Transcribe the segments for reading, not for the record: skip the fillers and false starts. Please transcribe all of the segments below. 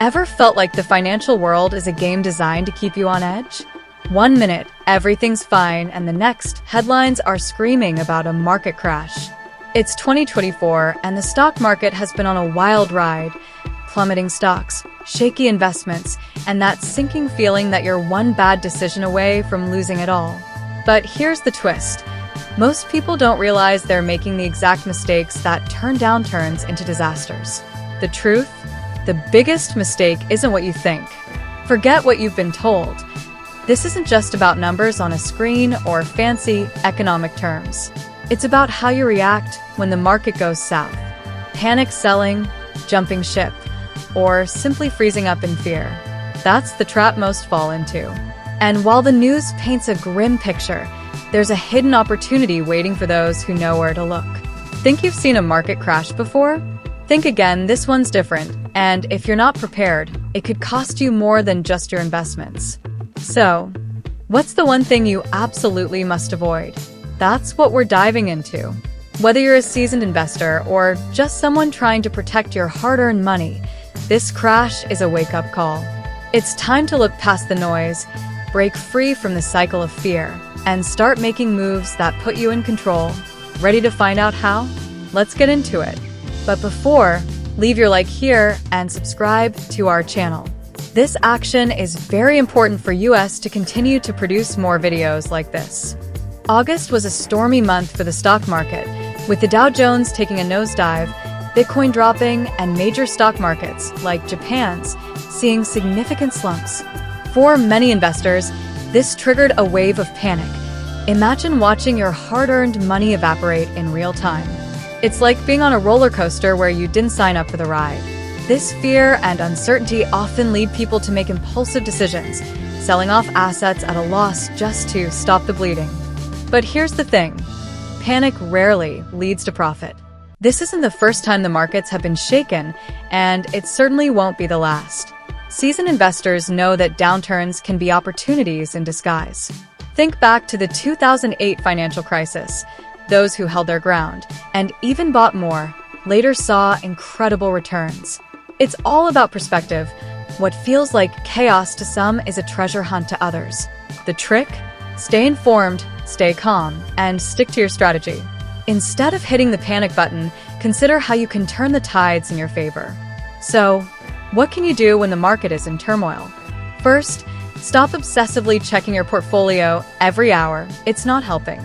Ever felt like the financial world is a game designed to keep you on edge? 1 minute, everything's fine, and the next, headlines are screaming about a market crash. It's 2024, and the stock market has been on a wild ride. Plummeting stocks, shaky investments, and that sinking feeling that you're one bad decision away from losing it all. But here's the twist. Most people don't realize they're making the exact mistakes that turn downturns into disasters. The truth? The biggest mistake isn't what you think. Forget what you've been told. This isn't just about numbers on a screen or fancy economic terms. It's about how you react when the market goes south. Panic selling, jumping ship, or simply freezing up in fear. That's the trap most fall into. And while the news paints a grim picture, there's a hidden opportunity waiting for those who know where to look. Think you've seen a market crash before? Think again, this one's different. And if you're not prepared, it could cost you more than just your investments. So, what's the one thing you absolutely must avoid? That's what we're diving into. Whether you're a seasoned investor or just someone trying to protect your hard-earned money, this crash is a wake-up call. It's time to look past the noise, break free from the cycle of fear, and start making moves that put you in control. Ready to find out how? Let's get into it. But before, leave your like here and subscribe to our channel. This action is very important for us to continue to produce more videos like this. August was a stormy month for the stock market, with the Dow Jones taking a nosedive, Bitcoin dropping, and major stock markets, like Japan's, seeing significant slumps. For many investors, this triggered a wave of panic. Imagine watching your hard-earned money evaporate in real time. It's like being on a roller coaster where you didn't sign up for the ride. This fear and uncertainty often lead people to make impulsive decisions, selling off assets at a loss just to stop the bleeding. But here's the thing. Panic rarely leads to profit. This isn't the first time the markets have been shaken, and it certainly won't be the last. Seasoned investors know that downturns can be opportunities in disguise. Think back to the 2008 financial crisis. Those who held their ground, and even bought more, later saw incredible returns. It's all about perspective. What feels like chaos to some is a treasure hunt to others. The trick? Stay informed, stay calm, and stick to your strategy. Instead of hitting the panic button, consider how you can turn the tides in your favor. So, what can you do when the market is in turmoil? First, stop obsessively checking your portfolio every hour. It's not helping.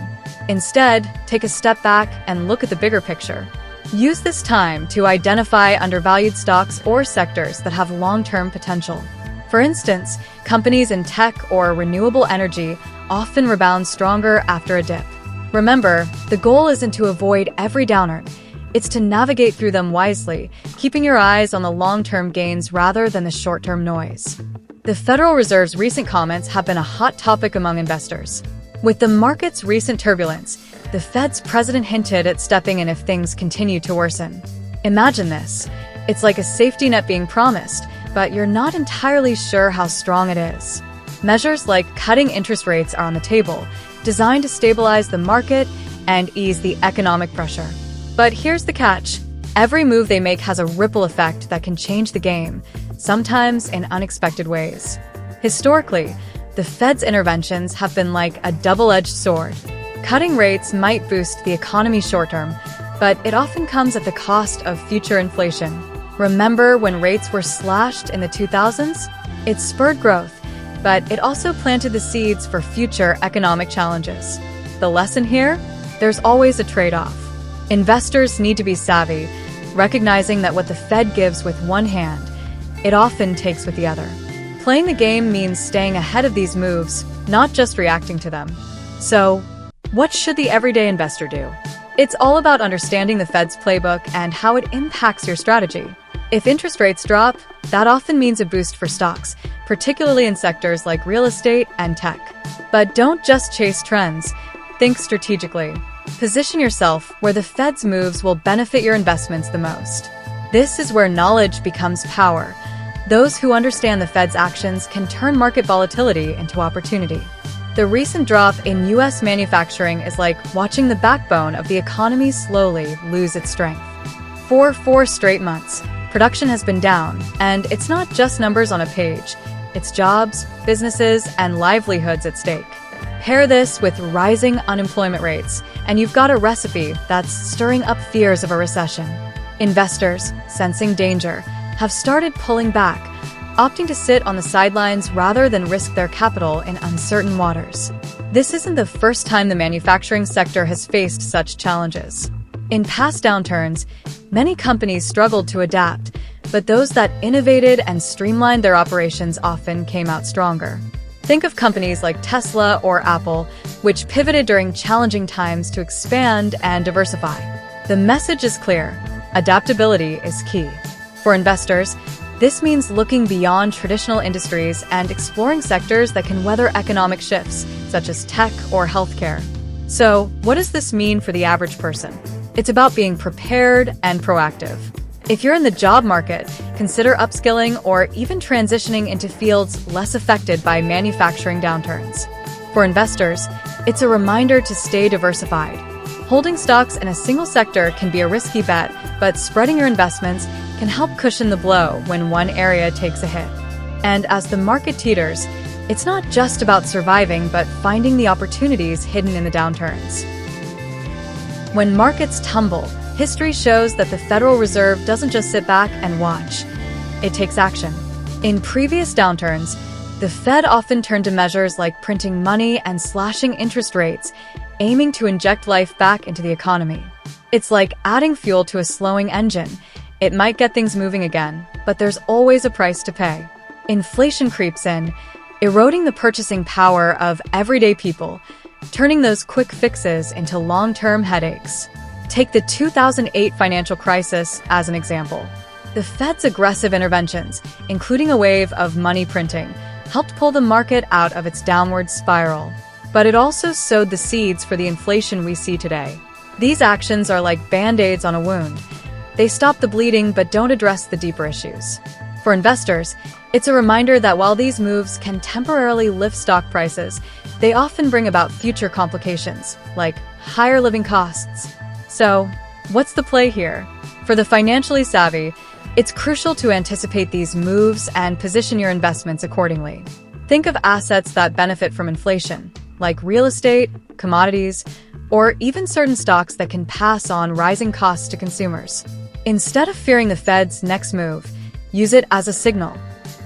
Instead, take a step back and look at the bigger picture. Use this time to identify undervalued stocks or sectors that have long-term potential. For instance, companies in tech or renewable energy often rebound stronger after a dip. Remember, the goal isn't to avoid every downturn. It's to navigate through them wisely, keeping your eyes on the long-term gains rather than the short-term noise. The Federal Reserve's recent comments have been a hot topic among investors. With the market's recent turbulence, the Fed's president hinted at stepping in if things continue to worsen. Imagine this. It's like a safety net being promised, but you're not entirely sure how strong it is. Measures like cutting interest rates are on the table, designed to stabilize the market and ease the economic pressure. But here's the catch. Every move they make has a ripple effect that can change the game, sometimes in unexpected ways. Historically, the Fed's interventions have been like a double-edged sword. Cutting rates might boost the economy short-term, but it often comes at the cost of future inflation. Remember when rates were slashed in the 2000s? It spurred growth, but it also planted the seeds for future economic challenges. The lesson here? There's always a trade-off. Investors need to be savvy, recognizing that what the Fed gives with one hand, it often takes with the other. Playing the game means staying ahead of these moves, not just reacting to them. So, what should the everyday investor do? It's all about understanding the Fed's playbook and how it impacts your strategy. If interest rates drop, that often means a boost for stocks, particularly in sectors like real estate and tech. But don't just chase trends. Think strategically. Position yourself where the Fed's moves will benefit your investments the most. This is where knowledge becomes power. Those who understand the Fed's actions can turn market volatility into opportunity. The recent drop in U.S. manufacturing is like watching the backbone of the economy slowly lose its strength. For 4 straight months, Production has been down, and it's not just numbers on a page. It's jobs, businesses, and livelihoods at stake. Pair this with rising unemployment rates, and you've got a recipe that's stirring up fears of a recession. Investors, sensing danger, have started pulling back, opting to sit on the sidelines rather than risk their capital in uncertain waters. This isn't the first time the manufacturing sector has faced such challenges. In past downturns, many companies struggled to adapt, but those that innovated and streamlined their operations often came out stronger. Think of companies like Tesla or Apple, which pivoted during challenging times to expand and diversify. The message is clear: adaptability is key. For investors, this means looking beyond traditional industries and exploring sectors that can weather economic shifts, such as tech or healthcare. So, what does this mean for the average person? It's about being prepared and proactive. If you're in the job market, consider upskilling or even transitioning into fields less affected by manufacturing downturns. For investors, it's a reminder to stay diversified. Holding stocks in a single sector can be a risky bet, but spreading your investments can help cushion the blow when one area takes a hit. And as the market teeters, it's not just about surviving, but finding the opportunities hidden in the downturns. When markets tumble, history shows that the Federal Reserve doesn't just sit back and watch. It takes action. In previous downturns, the Fed often turned to measures like printing money and slashing interest rates, aiming to inject life back into the economy. It's like adding fuel to a slowing engine. It might get things moving again, but there's always a price to pay. Inflation creeps in, eroding the purchasing power of everyday people, turning those quick fixes into long-term headaches. Take the 2008 financial crisis as an example. The Fed's aggressive interventions, including a wave of money printing, helped pull the market out of its downward spiral. But it also sowed the seeds for the inflation we see today. These actions are like band-aids on a wound. They stop the bleeding but don't address the deeper issues. For investors, it's a reminder that while these moves can temporarily lift stock prices, they often bring about future complications, like higher living costs. So, what's the play here? For the financially savvy, it's crucial to anticipate these moves and position your investments accordingly. Think of assets that benefit from inflation, like real estate, commodities, or even certain stocks that can pass on rising costs to consumers. Instead of fearing the Fed's next move, use it as a signal,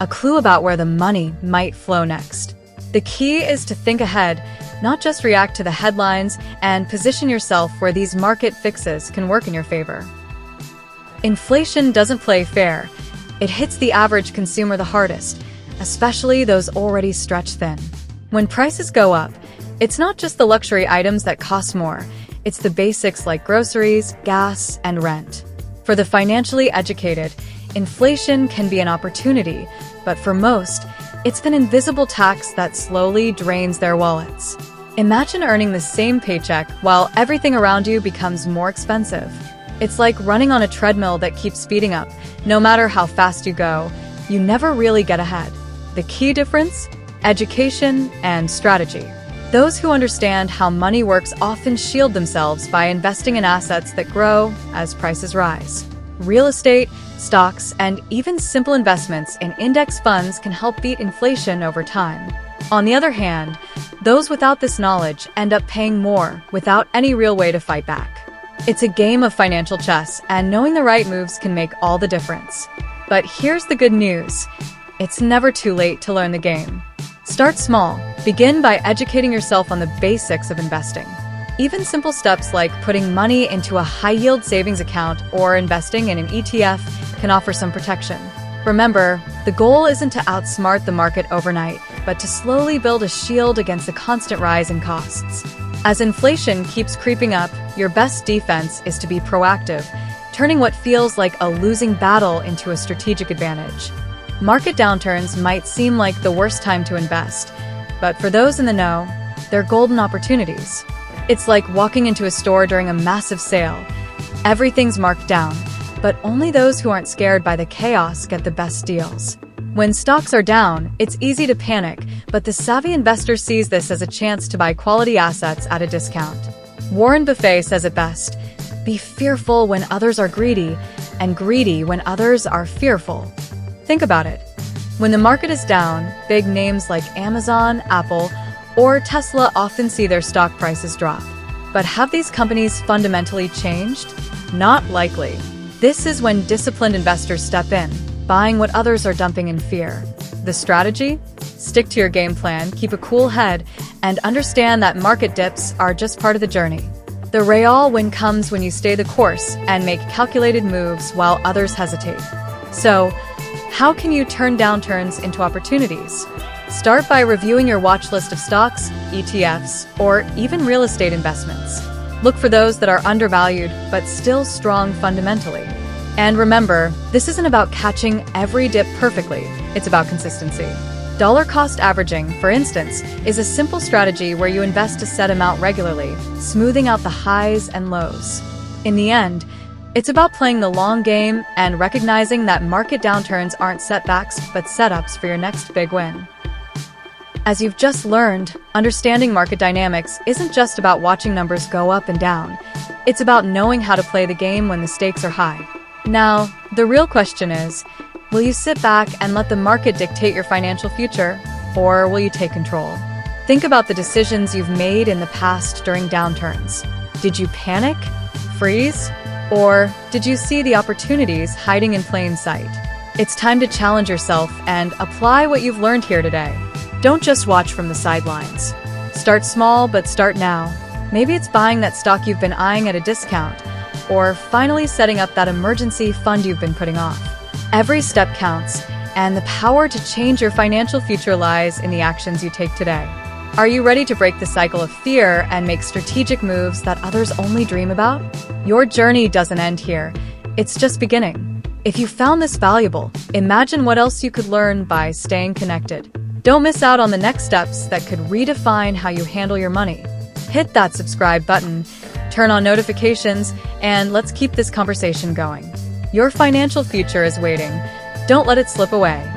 a clue about where the money might flow next. The key is to think ahead, not just react to the headlines, and position yourself where these market fixes can work in your favor. Inflation doesn't play fair. It hits the average consumer the hardest, especially those already stretched thin. When prices go up, it's not just the luxury items that cost more, it's the basics like groceries, gas, and rent. For the financially educated, inflation can be an opportunity, but for most, it's an invisible tax that slowly drains their wallets. Imagine earning the same paycheck while everything around you becomes more expensive. It's like running on a treadmill that keeps speeding up. No matter how fast you go, you never really get ahead. The key difference? Education and strategy. Those who understand how money works often shield themselves by investing in assets that grow as prices rise. Real estate, stocks, and even simple investments in index funds can help beat inflation over time. On the other hand, those without this knowledge end up paying more without any real way to fight back. It's a game of financial chess, and knowing the right moves can make all the difference. But here's the good news. It's never too late to learn the game. Start small. Begin by educating yourself on the basics of investing. Even simple steps like putting money into a high-yield savings account or investing in an ETF can offer some protection. Remember, the goal isn't to outsmart the market overnight, but to slowly build a shield against the constant rise in costs. As inflation keeps creeping up, your best defense is to be proactive, turning what feels like a losing battle into a strategic advantage. Market downturns might seem like the worst time to invest, but for those in the know, they're golden opportunities. It's like walking into a store during a massive sale. Everything's marked down, but only those who aren't scared by the chaos get the best deals. When stocks are down, it's easy to panic, but the savvy investor sees this as a chance to buy quality assets at a discount. Warren Buffett says it best: be fearful when others are greedy, and greedy when others are fearful. Think about it. When the market is down, big names like Amazon, Apple, or Tesla often see their stock prices drop. But have these companies fundamentally changed? Not likely. This is when disciplined investors step in, buying what others are dumping in fear. The strategy? Stick to your game plan, keep a cool head, and understand that market dips are just part of the journey. The real win comes when you stay the course and make calculated moves while others hesitate. So, how can you turn downturns into opportunities? Start by reviewing your watch list of stocks, ETFs, or even real estate investments. Look for those that are undervalued but still strong fundamentally. And remember, this isn't about catching every dip perfectly, it's about consistency. Dollar cost averaging, for instance, is a simple strategy where you invest a set amount regularly, smoothing out the highs and lows. In the end, it's about playing the long game and recognizing that market downturns aren't setbacks but setups for your next big win. As you've just learned, understanding market dynamics isn't just about watching numbers go up and down. It's about knowing how to play the game when the stakes are high. Now, the real question is, will you sit back and let the market dictate your financial future, or will you take control? Think about the decisions you've made in the past during downturns. Did you panic, freeze, or did you see the opportunities hiding in plain sight? It's time to challenge yourself and apply what you've learned here today. Don't just watch from the sidelines. Start small, but start now. Maybe it's buying that stock you've been eyeing at a discount, or finally setting up that emergency fund you've been putting off. Every step counts, and the power to change your financial future lies in the actions you take today. Are you ready to break the cycle of fear and make strategic moves that others only dream about? Your journey doesn't end here. It's just beginning. If you found this valuable, imagine what else you could learn by staying connected. Don't miss out on the next steps that could redefine how you handle your money. Hit that subscribe button, turn on notifications, and let's keep this conversation going. Your financial future is waiting. Don't let it slip away.